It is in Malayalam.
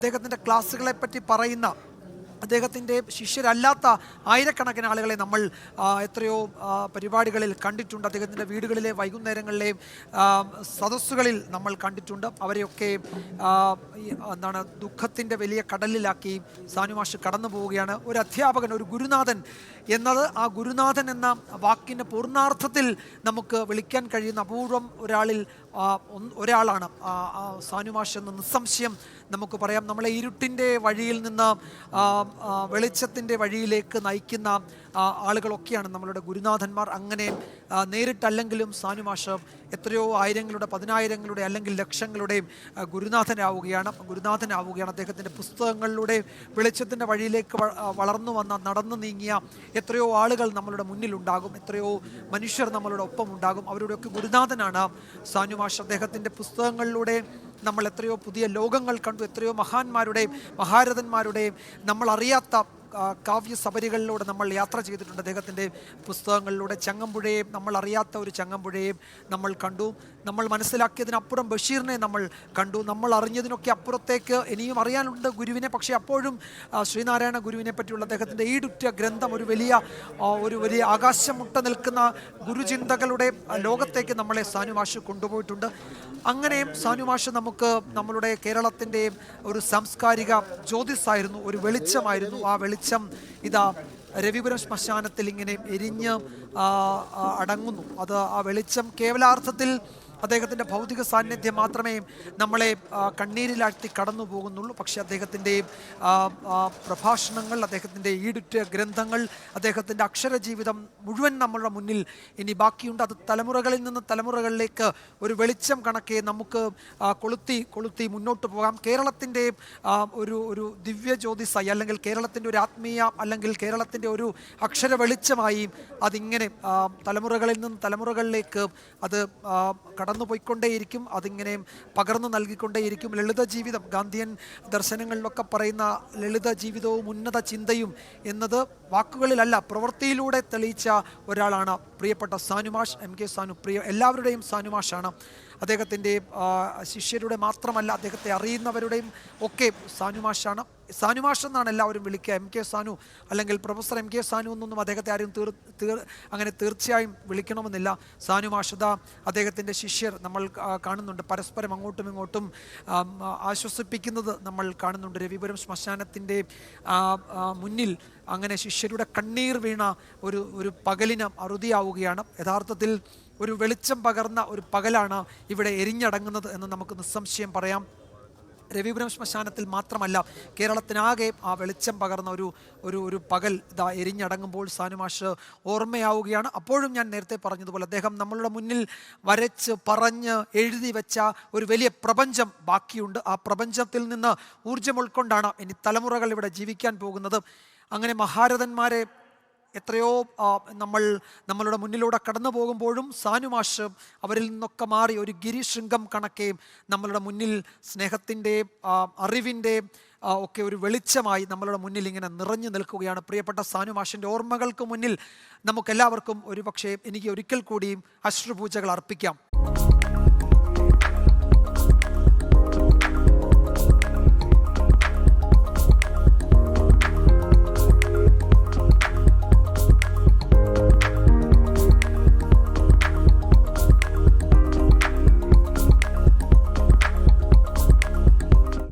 അദ്ദേഹത്തിൻ്റെ ക്ലാസ്സുകളെ പറ്റി പറയുന്ന അദ്ദേഹത്തിൻ്റെ ശിഷ്യരല്ലാത്ത ആയിരക്കണക്കിന് ആളുകളെ നമ്മൾ എത്രയോ പരിപാടികളിൽ കണ്ടിട്ടുണ്ട്. അദ്ദേഹത്തിൻ്റെ വീടുകളിലെ വൈകുന്നേരങ്ങളിലെയും സദസ്സുകളിൽ നമ്മൾ കണ്ടിട്ടുണ്ട്. അവരെയൊക്കെ എന്താണ് ദുഃഖത്തിൻ്റെ വലിയ കടലിലാക്കി സാനുമാഷ് കടന്നു പോവുകയാണ്. ഒരു അധ്യാപകൻ, ഒരു ഗുരുനാഥൻ എന്നത്, ആ ഗുരുനാഥൻ എന്ന വാക്കിൻ്റെ പൂർണ്ണാർത്ഥത്തിൽ നമുക്ക് വിളിക്കാൻ കഴിയുന്ന അപൂർവം ഒരാളാണ് സാനുമാഷ് എന്ന് നിസ്സംശയം നമുക്ക് പറയാം. നമ്മളെ ഇരുട്ടിൻ്റെ വഴിയിൽ നിന്ന് വെളിച്ചത്തിൻ്റെ വഴിയിലേക്ക് നയിക്കുന്ന ആളുകളൊക്കെയാണ് നമ്മളുടെ ഗുരുനാഥന്മാർ. അങ്ങനെ നേരിട്ടല്ലെങ്കിലും സാനുമാഷ് എത്രയോ ആയിരങ്ങളുടെ, പതിനായിരങ്ങളുടെ അല്ലെങ്കിൽ ലക്ഷങ്ങളുടെയും ഗുരുനാഥനാവുകയാണ്. അദ്ദേഹത്തിൻ്റെ പുസ്തകങ്ങളിലൂടെ വെളിച്ചത്തിൻ്റെ വഴിയിലേക്ക് വളർന്നു വന്ന, നടന്നു നീങ്ങിയ എത്രയോ ആളുകൾ നമ്മളുടെ മുന്നിലുണ്ടാകും, എത്രയോ മനുഷ്യർ നമ്മളുടെ ഒപ്പം ഉണ്ടാകും. അവരുടെയൊക്കെ ഗുരുനാഥനാണ് സാനുമാഷ്. അദ്ദേഹത്തിൻ്റെ പുസ്തകങ്ങളിലൂടെ നമ്മൾ എത്രയോ പുതിയ ലോകങ്ങൾ കണ്ടു, എത്രയോ മഹാന്മാരുടെയും മഹാരഥന്മാരുടെയും നമ്മൾ അറിയാത്ത കാവ്യ സബരികളിലൂടെ നമ്മൾ യാത്ര ചെയ്തിട്ടുണ്ട്. അദ്ദേഹത്തിൻ്റെ പുസ്തകങ്ങളിലൂടെ ചങ്ങമ്പുഴയെയും, നമ്മൾ അറിയാത്ത ഒരു ചങ്ങമ്പുഴയെയും നമ്മൾ കണ്ടു. നമ്മൾ മനസ്സിലാക്കിയതിനപ്പുറം ബഷീറിനെ നമ്മൾ കണ്ടു. നമ്മൾ അറിഞ്ഞതിനൊക്കെ അപ്പുറത്തേക്ക് ഇനിയും അറിയാനുണ്ട് ഗുരുവിനെ. പക്ഷേ അപ്പോഴും ശ്രീനാരായണ ഗുരുവിനെ പറ്റിയുള്ള അദ്ദേഹത്തിൻ്റെ ഈടുറ്റ ഗ്രന്ഥം ഒരു വലിയ ആകാശം മുട്ട നിൽക്കുന്ന ഗുരുചിന്തകളുടെ ലോകത്തേക്ക് നമ്മളെ സാനുമാഷ് കൊണ്ടുപോയിട്ടുണ്ട്. അങ്ങനെയും സാനുമാഷ് നമുക്ക് നമ്മളുടെ കേരളത്തിൻ്റെ ഒരു സാംസ്കാരിക ജ്യോതിസായിരുന്നു, ഒരു വെളിച്ചമായിരുന്നു. ആ വെളിച്ചം ഇതാ രവിപുരം ശ്മശാനത്തിൽ ഇങ്ങനെ എരിഞ്ഞ് അടങ്ങുന്നു. അത് ആ വെളിച്ചം കേവലാർത്ഥത്തിൽ അദ്ദേഹത്തിൻ്റെ ഭൗതിക സാന്നിധ്യം മാത്രമേ നമ്മളെ കണ്ണീരിലാഴ്ത്തി കടന്നു പോകുന്നുള്ളൂ. പക്ഷേ അദ്ദേഹത്തിൻ്റെ പ്രഭാഷണങ്ങൾ, അദ്ദേഹത്തിൻ്റെ ഈടുറ്റ ഗ്രന്ഥങ്ങൾ, അദ്ദേഹത്തിൻ്റെ അക്ഷരജീവിതം മുഴുവൻ നമ്മളുടെ മുന്നിൽ ഇനി ബാക്കിയുണ്ട്. അത് തലമുറകളിൽ നിന്ന് തലമുറകളിലേക്ക് ഒരു വെളിച്ചം കണക്കെ നമുക്ക് കൊളുത്തി മുന്നോട്ട് പോകാം. കേരളത്തിൻ്റെ ഒരു ദിവ്യ ജ്യോതിസായി, അല്ലെങ്കിൽ കേരളത്തിൻ്റെ ഒരു ആത്മീയ, അല്ലെങ്കിൽ കേരളത്തിൻ്റെ ഒരു അക്ഷര വെളിച്ചമായി അതിങ്ങനെ തലമുറകളിൽ നിന്ന് തലമുറകളിലേക്ക് അത് കടന്നു പോയിക്കൊണ്ടേയിരിക്കും. അതിങ്ങനെ പകർന്നു നൽകിക്കൊണ്ടേയിരിക്കും. ലളിത ജീവിതം, ഗാന്ധിയൻ ദർശനങ്ങളിലൊക്കെ പറയുന്ന ലളിത ജീവിതവും ഉന്നത ചിന്തയും എന്നത് വാക്കുകളിലല്ല, പ്രവൃത്തിയിലൂടെ തെളിയിച്ച ഒരാളാണ് പ്രിയപ്പെട്ട സാനുമാഷ്. MK സാനു എല്ലാവരുടെയും സാനുമാഷാണ്. അദ്ദേഹത്തിൻ്റെ ശിഷ്യരുടെ മാത്രമല്ല, അദ്ദേഹത്തെ അറിയുന്നവരുടെയും ഒക്കെ സാനുമാഷാണ്. സാനുമാഷ് എന്നാണ് എല്ലാവരും വിളിക്കുക. MK സാനു അല്ലെങ്കിൽ പ്രൊഫസർ MK സാനു എന്നൊന്നും അദ്ദേഹത്തെ ആരും അങ്ങനെ തീർച്ചയായും വിളിക്കണമെന്നില്ല. സാനുമാഷത അദ്ദേഹത്തിൻ്റെ ശിഷ്യർ നമ്മൾ കാണുന്നുണ്ട്. പരസ്പരം അങ്ങോട്ടും ഇങ്ങോട്ടും ആശ്വസിപ്പിക്കുന്നത് നമ്മൾ കാണുന്നുണ്ട്. രവിപുരം ശ്മശാനത്തിൻ്റെ മുന്നിൽ അങ്ങനെ ശിഷ്യരുടെ കണ്ണീർ വീണ ഒരു പകലിന് അറുതിയാവുകയാണ്. യഥാർത്ഥത്തിൽ ഒരു വെളിച്ചം പകർന്ന ഒരു പകലാണ് ഇവിടെ എരിഞ്ഞടങ്ങുന്നത് എന്ന് നമുക്ക് നിസ്സംശയം പറയാം. രവിപുരം ശ്മശാനത്തിൽ മാത്രമല്ല, കേരളത്തിനാകെ ആ വെളിച്ചം പകർന്ന ഒരു പകൽ ഇതാ എരിഞ്ഞടങ്ങുമ്പോൾ സാനുമാഷ് ഓർമ്മയാവുകയാണ്. അപ്പോഴും ഞാൻ നേരത്തെ പറഞ്ഞതുപോലെ അദ്ദേഹം നമ്മളുടെ മുന്നിൽ വരച്ച് പറഞ്ഞ് എഴുതി വെച്ച ഒരു വലിയ പ്രപഞ്ചം ബാക്കിയുണ്ട്. ആ പ്രപഞ്ചത്തിൽ നിന്ന് ഊർജ്ജം ഉൾക്കൊണ്ടാണ് ഇനി തലമുറകൾ ഇവിടെ ജീവിക്കാൻ പോകുന്നത്. അങ്ങനെ മഹാരഥന്മാരെ എത്രയോ നമ്മളുടെ മുന്നിലൂടെ കടന്നു പോകുമ്പോഴും സാനുമാഷ് അവരിൽ നിന്നൊക്കെ മാറി ഒരു ഗിരിശൃംഗം കണക്കെ നമ്മളുടെ മുന്നിൽ സ്നേഹത്തിൻ്റെ, അറിവിൻ്റെ ഒക്കെ ഒരു വെളിച്ചമായി നമ്മളുടെ മുന്നിൽ ഇങ്ങനെ നിറഞ്ഞു നിൽക്കുകയാണ്. പ്രിയപ്പെട്ട സാനുമാഷിൻ്റെ ഓർമ്മകൾക്ക് മുന്നിൽ നമുക്കെല്ലാവർക്കും എനിക്ക് ഒരിക്കൽ കൂടിയും അശ്രുപൂജകൾ അർപ്പിക്കാം.